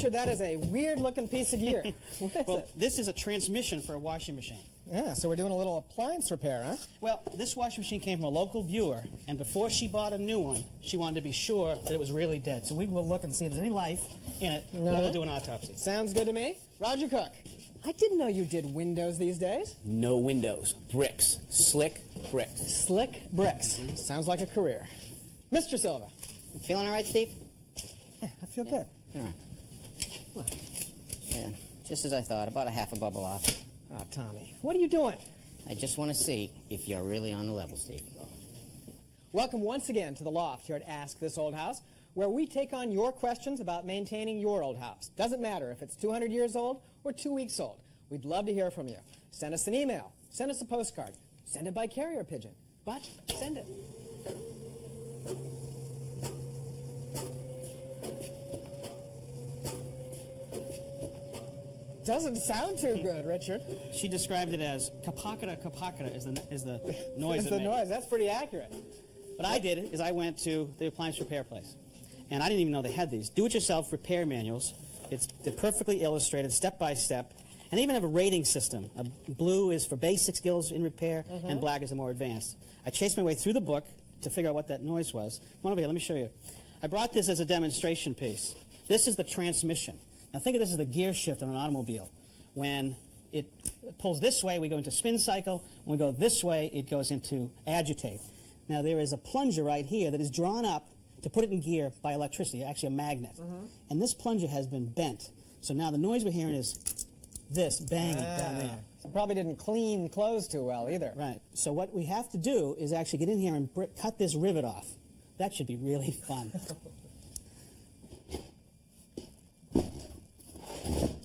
Richard, that is a weird-looking piece of gear. What is it? This is a transmission for a washing machine. Yeah, so we're doing a little appliance repair, huh? Well, this washing machine came from a local viewer, and before she bought a new one, she wanted to be sure that it was really dead. So we will look and see if there's any life in it. We'll do an autopsy. Sounds good to me. Roger Cook, I didn't know you did windows these days. No windows. Bricks. Slick bricks. Slick bricks. Sounds like a career. Mr. Silva. Feeling all right, Steve? Yeah, I feel good. All right. Yeah, just as I thought, about a half a bubble off. Oh, Tommy, what are you doing? I just want to see if you're really on the level, Steve. Welcome once again to the Loft here at Ask This Old House, where we take on your questions about maintaining your old house. Doesn't matter if it's 200 years old or 2 weeks old. We'd love to hear from you. Send us an email. Send us a postcard. Send it by carrier pigeon. But send it. Doesn't sound too good, Richard. She described it as kapakata is the noise. It's the noise. That's pretty accurate. What I did is I went to the appliance repair place, and I didn't even know they had these do-it-yourself repair manuals. They're perfectly illustrated, step by step, and they even have a rating system. Blue is for basic skills in repair, and black is the more advanced. I chased my way through the book to figure out what that noise was. Come on over here, let me show you. I brought this as a demonstration piece. This is the transmission. Now think of this as the gear shift on an automobile. When it pulls this way, we go into spin cycle. When we go this way, it goes into agitate. Now there is a plunger right here that is drawn up to put it in gear by electricity, actually a magnet. And this plunger has been bent. So now the noise we're hearing is this banging down there. So probably didn't clean clothes too well either. Right. So what we have to do is actually get in here and cut this rivet off. That should be really fun.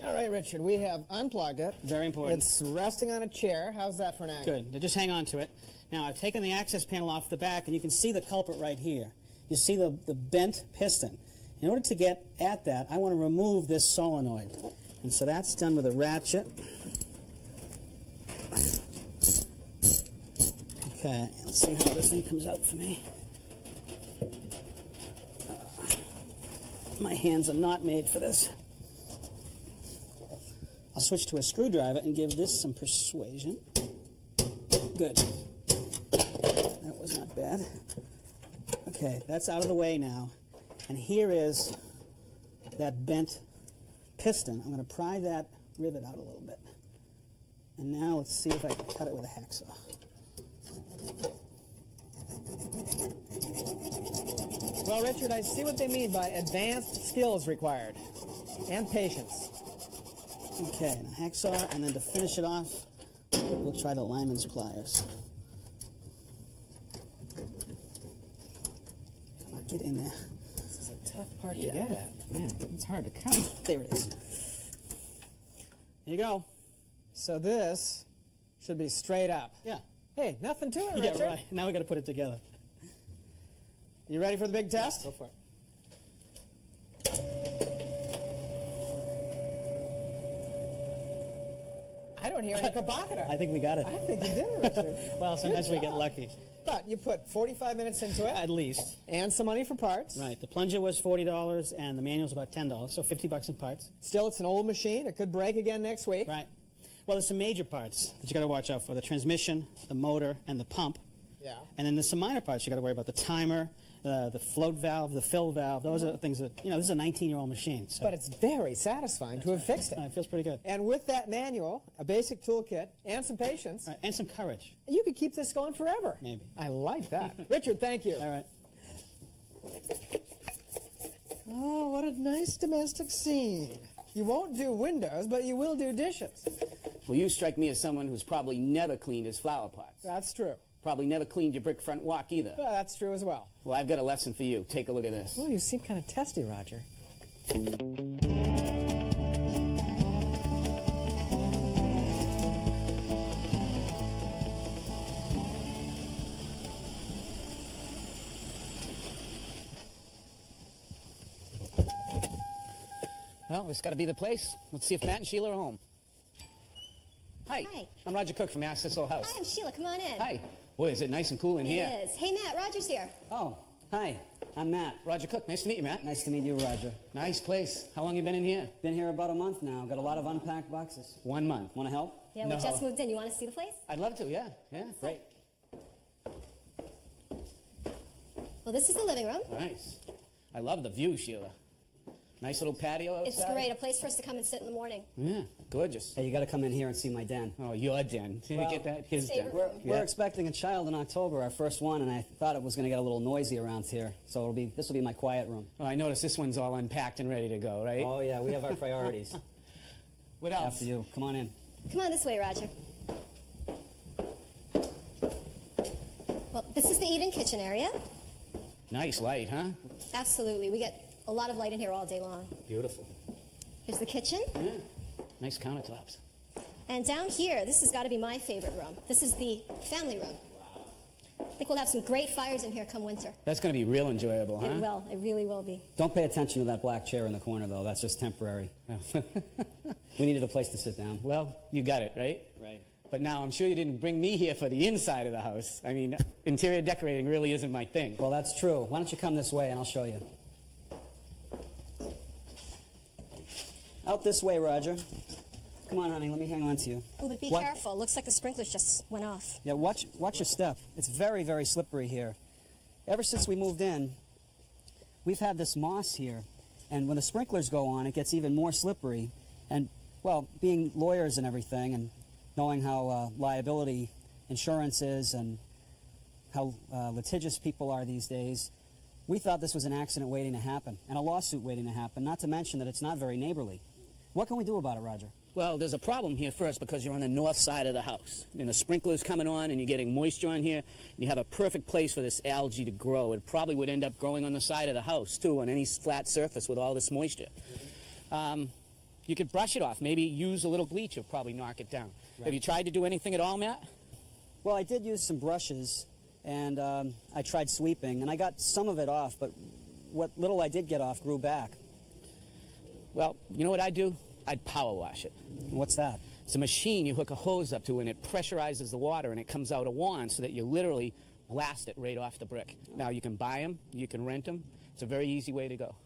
All right, Richard, we have unplugged it. Very important. It's resting on a chair. How's that for an angle? Good. Now just hang on to it. Now I've taken the access panel off the back, and you can see the culprit right here. You see the bent piston. In order to get at that, I want to remove this solenoid. And so that's done with a ratchet. Okay, let's see how this thing comes out for me. My hands are not made for this. I'll switch to a screwdriver and give this some persuasion. Good. That was not bad. Okay, that's out of the way now. And here is that bent piston. I'm going to pry that rivet out a little bit. And now let's see if I can cut it with a hacksaw. Well, Richard, I see what they mean by advanced skills required and patience. Okay, and a hacksaw, and then to finish it off, we'll try the lineman's pliers. Come on, get in there. This is a tough part to get at. Man, it's hard to cut. There it is. There you go. So this should be straight up. Yeah. Hey, nothing to it, Richard. Yeah, right. Now we got to put it together. You ready for the big test? Go for it. I don't hear any kabakata. I think we got it. I think you did, Richard. Well, sometimes we get lucky. But you put 45 minutes into it. At least. And some money for parts. Right. The plunger was $40, and the manual's about $10, so $50 in parts. Still, it's an old machine. It could break again next week. Right. Well, there's some major parts that you got to watch out for: the transmission, the motor, and the pump. Yeah. And then there's some minor parts you got to worry about: the timer, the float valve, the fill valve. Those are things that, you know, this is a 19-year-old machine. So. But it's very satisfying to have fixed it. It feels pretty good. And with that manual, a basic toolkit, and some patience, Right, and some courage. you could keep this going forever. Maybe. I like that. Richard, thank you. All right. Oh, what a nice domestic scene. You won't do windows, but you will do dishes. Well, you strike me as someone who's probably never cleaned his flower pots. That's true. Probably never cleaned your brick front walk either. Well, that's true as well. Well, I've got a lesson for you. Take a look at this. Well, you seem kind of testy, Roger. Well, this got to be the place. Let's see if Matt and Sheila are home. Hi. Hi. I'm Roger Cook from Ask This Old House. Hi, I'm Sheila. Come on in. Hi. Boy, is it nice and cool in here. It is. Hey, Matt, Roger's here. Oh, hi. I'm Matt. Roger Cook. Nice to meet you, Matt. Nice to meet you, Roger. Nice place. How long you been in here? Been here about a month now. Got a lot of unpacked boxes. 1 month. Want to help? Yeah, No. we just moved in. You want to see the place? I'd love to, yeah. Yeah, great. Well, this is the living room. Nice. I love the view, Sheila. Nice little patio outside. It's great. A place for us to come and sit in the morning. Yeah, gorgeous. Hey, you got to come in here and see my den. Oh, your den. Did you get that? His den. favorite We're expecting a child in October, our first one, and I thought it was going to get a little noisy around here. So this will be my quiet room. Oh, I noticed this one's all unpacked and ready to go, right? Oh, yeah, we have our priorities. What else? After you. Come on in. Come on this way, Roger. Well, this is the eat-in kitchen area. Nice light, huh? Absolutely. We get a lot of light in here all day long. Beautiful. Here's the kitchen. Yeah. Nice countertops. And down here, this has got to be my favorite room. This is the family room. I think we'll have some great fires in here come winter. That's going to be real enjoyable, huh? It will. It really will be. Don't pay attention to that black chair in the corner, though. That's just temporary. We needed a place to sit down. Well, you got it, right? Right. But now, I'm sure you didn't bring me here for the inside of the house. I mean, interior decorating really isn't my thing. Well, that's true. Why don't you come this way and I'll show you. Out this way, Roger. Come on, honey. Let me hang on to you. Oh, but be What? careful. Looks like the sprinklers just went off. Yeah, watch your step. It's very, very slippery here. Ever since we moved in, we've had this moss here, and when the sprinklers go on, it gets even more slippery. And, well, being lawyers and everything, and knowing how liability insurance is and how litigious people are these days, we thought this was an accident waiting to happen, and a lawsuit waiting to happen, not to mention that it's not very neighborly. What can we do about it, Roger? Well, there's a problem here first because you're on the north side of the house. And the sprinkler's coming on and you're getting moisture on here. And you have a perfect place for this algae to grow. It probably would end up growing on the side of the house, too, on any flat surface with all this moisture. You could brush it off. Maybe use a little bleach. It'll probably knock it down. Right. Have you tried to do anything at all, Matt? Well, I did use some brushes, and I tried sweeping, and I got some of it off, but what little I did get off grew back. Well, you know what I'd do? I'd power wash it. What's that? It's a machine you hook a hose up to, and it pressurizes the water, and it comes out a wand so that you literally blast it right off the brick. Now, you can buy them. You can rent them. It's a very easy way to go.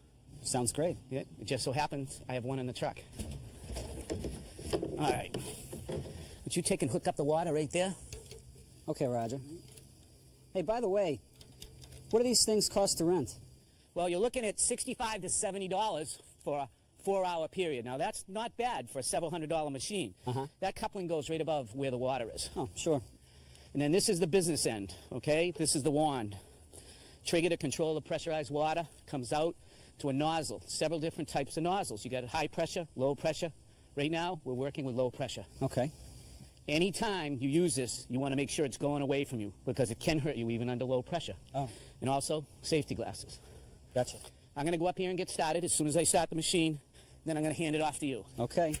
Sounds great. Yeah, it just so happens I have one in the truck. All right. Would you take and hook up the water right there? Okay, Roger. Hey, by the way, what do these things cost to rent? Well, you're looking at $65 to $70 for a 4-hour period. Now, that's not bad for a several $100 machine. That coupling goes right above where the water is. Oh, sure. And then this is the business end, okay? This is the wand. Trigger to control the pressurized water, comes out to a nozzle. Several different types of nozzles. You got high pressure, low pressure. Right now, we're working with low pressure. Okay. Anytime you use this, you want to make sure it's going away from you because it can hurt you even under low pressure. Oh. And also, safety glasses. Gotcha. I'm going to go up here and get started as soon as I start the machine. Then I'm going to hand it off to you. Okay.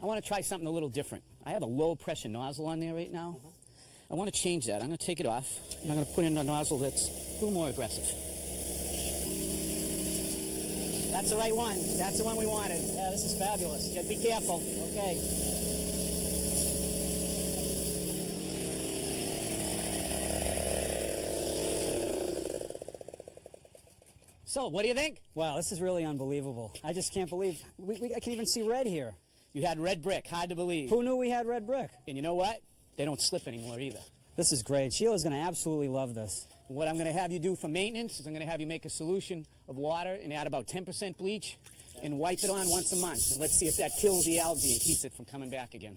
I want to try something a little different. I have a low pressure nozzle on there right now. I want to change that. I'm going to take it off, and I'm going to put in a nozzle that's a little more aggressive. That's the right one. That's the one we wanted. Yeah, this is fabulous. Just be careful. Okay. So, what do you think? Wow, this is really unbelievable. I just can't believe. I can even see red here. You had red brick. Hard to believe. Who knew we had red brick? And you know what? They don't slip anymore either. This is great. Sheila's going to absolutely love this. What I'm going to have you do for maintenance is I'm going to have you make a solution of water and add about 10% bleach and wipe it on once a month. And let's see if that kills the algae and keeps it from coming back again.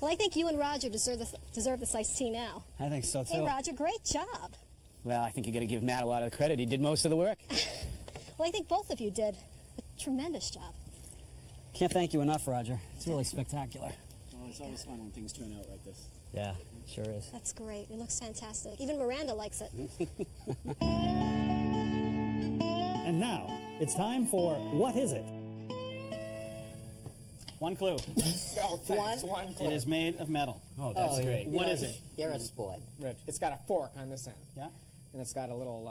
Well, I think you and Roger deserve this iced tea now. I think so, too. Hey, Roger, great job. Well, I think you got to give Matt a lot of the credit. He did most of the work. Well, I think both of you did a tremendous job. Can't thank you enough, Roger. It's really spectacular. Well, it's always fun when things turn out like this. Yeah, sure is. That's great. It looks fantastic. Even Miranda likes it. And now, it's time for What Is It? One clue. Oh, thanks. One clue. It is made of metal. Oh, that's great. What is it? You're a sport. Rich. It's got a fork on this end. Yeah? And it's got a little,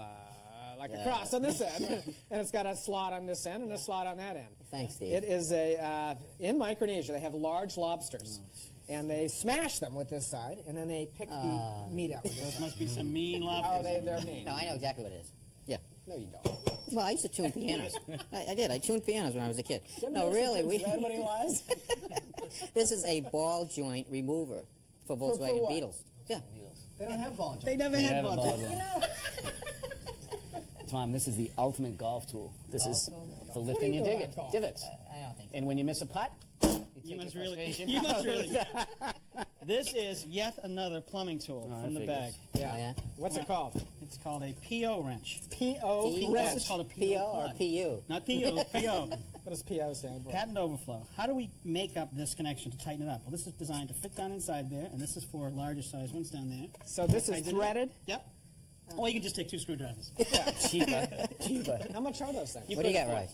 like a cross on this end. And it's got a slot on this end and a slot on that end. Thanks, Steve. It is in Micronesia, they have large lobsters. And they smash them with this side, and then they pick the meat out. Those must be some mean Oh, lobsters. they're mean. No, I know exactly what it is. Yeah. No, you don't. Well, I used to tune pianos. I did. I tuned pianos when I was a kid. No, really. What he was? This is a ball joint remover for Volkswagen what? Beetles. Yeah. They don't have ball joints. They never had ball joints. Tom, this is the ultimate golf tool. This is for lifting your divots. I don't think so. And when you miss a putt, You must really. This is yet another plumbing tool from the bag. Yeah. Oh, yeah? What's it called? It's called a PO wrench. P.O. P- wrench. It's called a PO or plug. PU? Not PO, PO. What does P.O. stand for? Patent overflow. How do we make up this connection to tighten it up? Well, this is designed to fit down inside there, and this is for larger size ones down there. So this is Tighten it. threaded? Yep. Or you can just take 2 screwdrivers. cheaper. How much are those things? What do you got, Rice?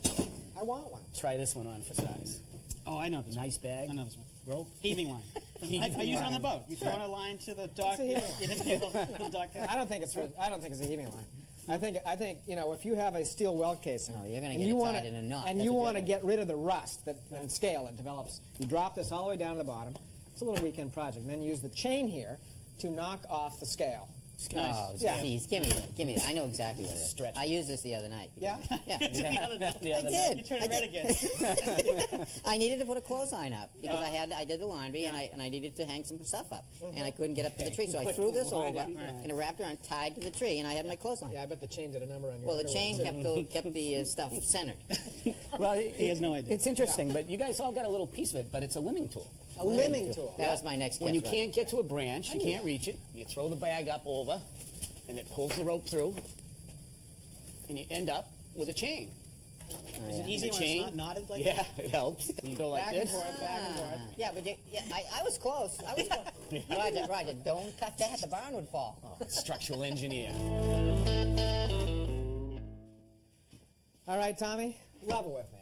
I want one. Try this one on for size. Oh, I know this Nice bag. one. I know this one. Rope. Heaving line. I use it on the boat. You throw in a line to the dock. It's a The dock. I don't think it's a heaving line. I think you know, if you have a steel weld casing, No, you're gonna and get you it wanna- tied in a knot. and That's you what want to you're get rid of the rust that and scale it develops. You drop this all the way down to the bottom. It's a little weekend project. And then you use the chain here to knock off the scale. Oh, Yeah. geez, give me that. I know exactly what it is. Stretch. I used this the other night. Yeah. Yeah. The other I night. did. You turn it red again. I needed to put a clothesline up because I did the laundry and I needed to hang some stuff up and I couldn't get up to the tree, so I threw this over and it wrapped around tied to the tree and I had my clothesline. Yeah, I bet the chain did a number on your. Well, the chain kept the stuff centered. Well, He has no idea. It's interesting, but you guys all got a little piece of it, but it's a limbing tool. A limbing tool. That was my next When you catch, can't get to a branch, you can't reach it, you throw the bag up over, and it pulls the rope through, and you end up with a chain. Is it The easy when chain, it's not knotted like yeah, it helps. You go like Back and this. forth, back and forth. Yeah, but I was close. Roger, don't cut that. The barn would fall. Structural engineer. All right, Tommy, level with me.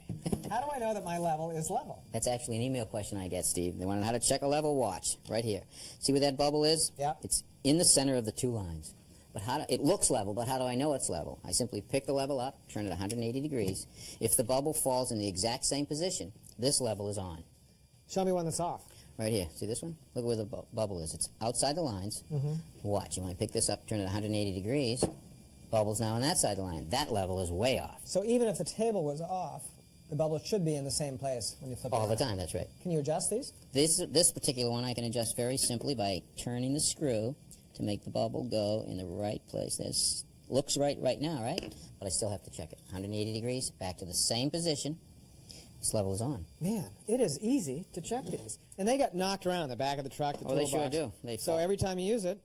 How do I know that my level is level? That's actually an email question I get, Steve. They want to know how to check a level. Watch right here. See where that bubble is? Yeah. It's in the center of the 2 lines. But it looks level, but how do I know it's level? I simply pick the level up, turn it 180 degrees. If the bubble falls in the exact same position, this level is on. Show me one that's off. Right here. See this one? Look where the bubble is. It's outside the lines. Watch. You want to pick this up, turn it 180 degrees. Bubble's now on that side of the line. That level is way off. So even if the table was off, the bubble should be in the same place when you flip it All the around. time, that's right. Can you adjust these? This particular one I can adjust very simply by turning the screw to make the bubble go in the right place. This looks right now, right? But I still have to check it. 180 degrees, back to the same position. This level is on. Man, it is easy to check these. And they got knocked around in the back of the truck, the Oh, they toolbox. sure do. They So fall. every time you use it,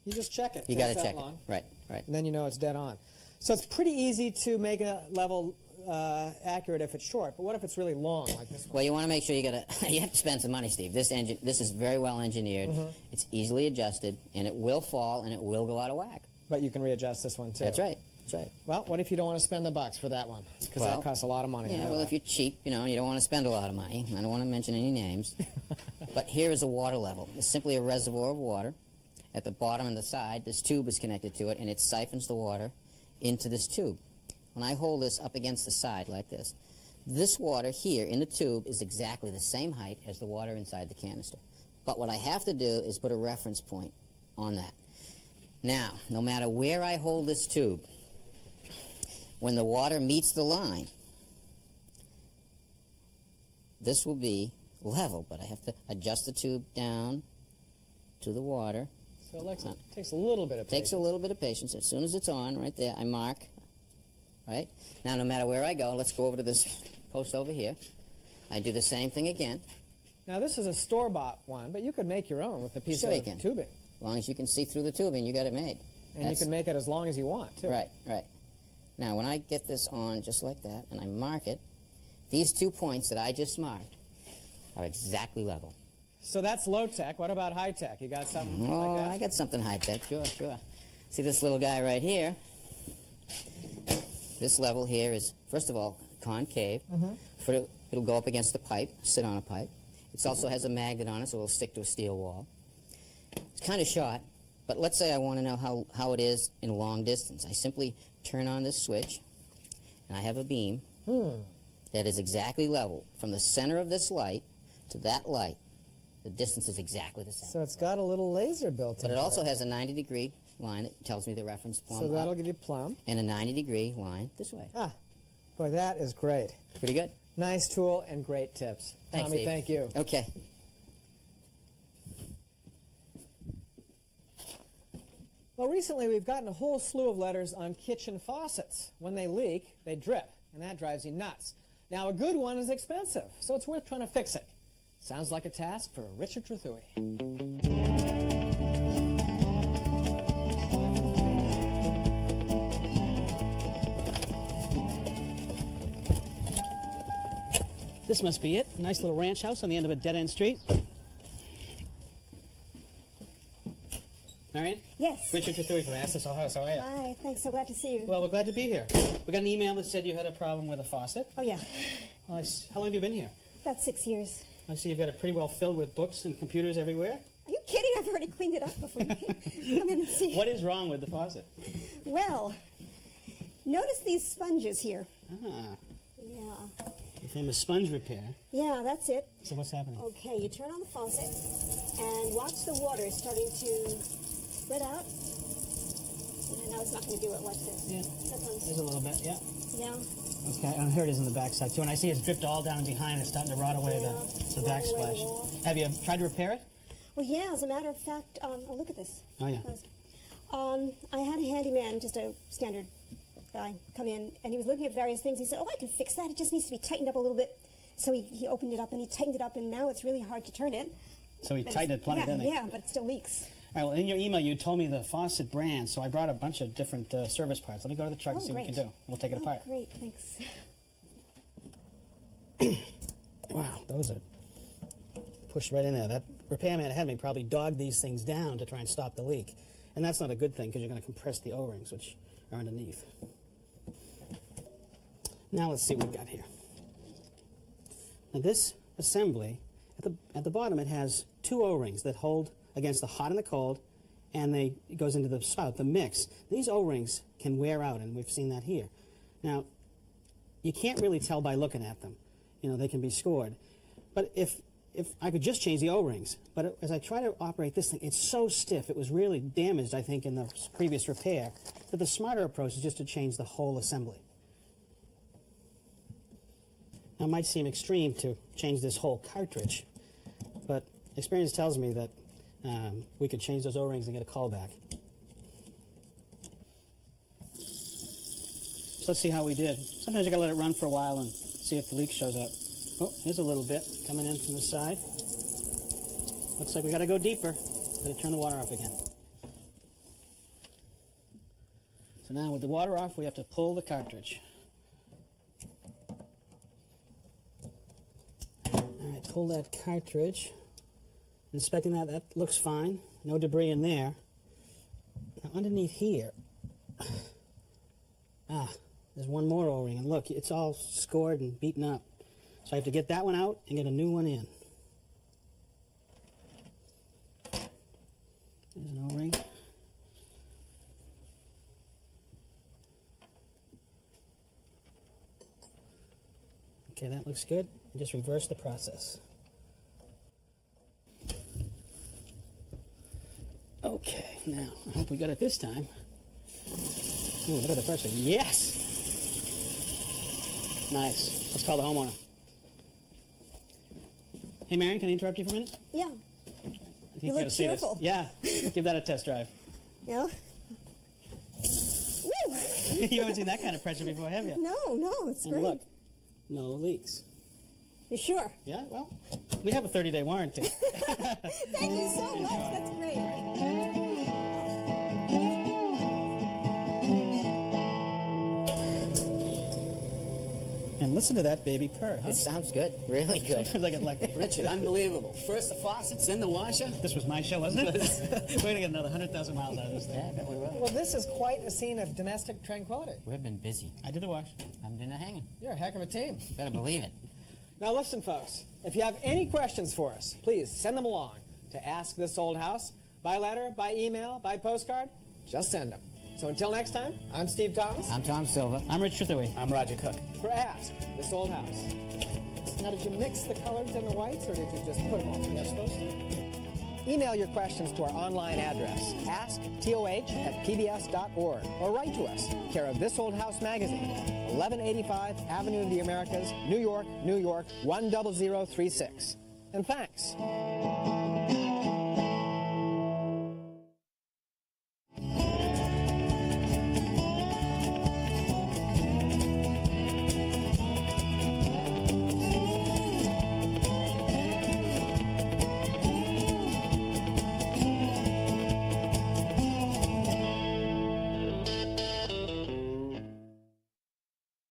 you just check it. You Takes got to that check long, it. Right, right. And then you know it's dead on. So it's pretty easy to make a level accurate if it's short. But what if it's really long, like this one? Well, you want to make sure you have to spend some money, Steve. This is very well engineered. It's easily adjusted, and it will fall, and it will go out of whack. But you can readjust this one, too. That's right. That's right. Well, what if you don't want to spend the bucks for that one? Because Well, that costs a lot of money. Yeah, well, if you're cheap, you know, you don't want to spend a lot of money. I don't want to mention any names. But here is a water level. It's simply a reservoir of water. At the bottom and the side, this tube is connected to it, and it siphons the water into this tube. When I hold this up against the side like this water here in the tube is exactly the same height as the water inside the canister. But what I have to do is put a reference point on that. Now, no matter where I hold this tube, when the water meets the line, this will be level, but I have to adjust the tube down to the water. So it takes a little bit of patience. Takes a little bit of patience. As soon as it's on, right there, I mark. Right? Now, no matter where I go, let's go over to this post over here. I do the same thing again. Now, this is a store-bought one, but you could make your own with a piece Sure of you can. tubing. As long as you can see through the tubing, you got it made. And you can make it as long as you want, too. Right, right. Now, when I get this on just like that, and I mark it, these 2 points that I just marked are exactly level. So that's low-tech. What about high-tech? You got something Oh, like that? I got something high-tech, sure. See this little guy right here? This level here is, first of all, concave. It'll go up against the pipe, sit on a pipe. It also has a magnet on it, so it'll stick to a steel wall. It's kind of short, but let's say I want to know how it is in a long distance. I simply turn on this switch, and I have a beam that is exactly level. From the center of this light to that light, the distance is exactly the same. So it's got a little laser built in. But it also has a 90-degree line that tells me the reference plumb So that'll up, give you plumb. and a 90-degree line this way. Ah, boy, that is great. Pretty good. Nice tool and great tips. Thanks, Tommy, Steve. thank you. Okay. Well, recently we've gotten a whole slew of letters on kitchen faucets. When they leak, they drip, and that drives you nuts. Now, a good one is expensive, so it's worth trying to fix it. Sounds like a task for Richard Trethewey. This must be it. Nice little ranch house on the end of a dead-end street. Marion? Yes. Richard Trethewey from Ask This Old House. How are you? Hi, thanks. So glad to see you. Well, we're glad to be here. We got an email that said you had a problem with a faucet. Oh, yeah. How long have you been here? About 6 years. I see you've got it pretty well filled with books and computers everywhere. Are you kidding? I've already cleaned it up before you come in and see. What is wrong with the faucet? Well, notice these sponges here. Ah, Yeah. the famous sponge repair. Yeah, that's it. So what's happening? Okay, you turn on the faucet and watch the water starting to spread out. Yeah, now it's not going to do it. Watch this. Yeah, That's on. there's a little bit, yeah. Yeah. Okay, and here it is on the backside too. And I see it's dripped all down behind. It's starting to rot away the rotting away the backsplash. wall. Have you tried to repair it? Well, yeah, as a matter of fact, oh, look at this. Oh, yeah. I had a handyman, just a standard guy, come in, and he was looking at various things. He said, oh, I can fix that. It just needs to be tightened up a little bit. So he opened it up, and he tightened it up, and now it's really hard to turn it. So he But tightened it's- it plenty, yeah, didn't he? Yeah, but it still leaks. All right, well, in your email, you told me the faucet brand, so I brought a bunch of different service parts. Let me go to the truck and Oh, see what we great. can do. We'll take it apart. Great, thanks. Wow, those are pushed right in there. That repairman ahead of me probably dogged these things down to try and stop the leak. And that's not a good thing because you're going to compress the O-rings, which are underneath. Now let's see what we've got here. Now this assembly, at the bottom, it has two O-rings that hold against the hot and the cold, and it goes into the spout, the mix. These O-rings can wear out, and we've seen that here. Now, you can't really tell by looking at them. You know, they can be scored. But if I could just change the O-rings, but as I try to operate this thing, it's so stiff. It was really damaged, I think, in the previous repair, that the smarter approach is just to change the whole assembly. Now, it might seem extreme to change this whole cartridge, but experience tells me that we could change those O-rings and get a call back. So let's see how we did. Sometimes you gotta let it run for a while and see if the leak shows up. Oh, here's a little bit coming in from the side. Looks like we gotta go deeper. Gotta turn the water off again. So now with the water off, we have to pull the cartridge. All right, pull that cartridge. Inspecting that looks fine. No debris in there. Now underneath here, there's one more O-ring, and look, it's all scored and beaten up. So I have to get that one out and get a new one in. There's an O-ring. Okay, that looks good. And just reverse the process. Okay, now, I hope we got it this time. Ooh, look at the pressure. Yes! Nice. Let's call the homeowner. Hey, Marion, can I interrupt you for a minute? Yeah. I think You gotta look see this. cheerful. Yeah, give that a test drive. Yeah. Woo! You haven't seen that kind of pressure before, have you? No, it's And great. look, no leaks. You sure? Yeah, well, we have a 30-day warranty. Thank you so much. That's great. And listen to that baby purr, huh? It sounds good. Really good. like Richard, unbelievable. First the faucets, then the washer. This was my show, wasn't it? We're going to get another 100,000 miles out of this thing. Yeah, that we will. Well, this is quite a scene of domestic tranquility. We've been busy. I did the wash. I'm doing the hanging. You're a heck of a team. Better believe it. Now listen, folks, if you have any questions for us, please send them along to Ask This Old House by letter, by email, by postcard. Just send them. So until next time, I'm Steve Thomas. I'm Tom Silva. I'm Rich Trethewey. I'm Roger Cook. For Ask This Old House. Now, did you mix the colors and the whites, or did you just put them all together? Supposed to? Email your questions to our online address, asktoh@pbs.org, or write to us, care of This Old House Magazine, 1185 Avenue of the Americas, New York, New York, 10036. And thanks.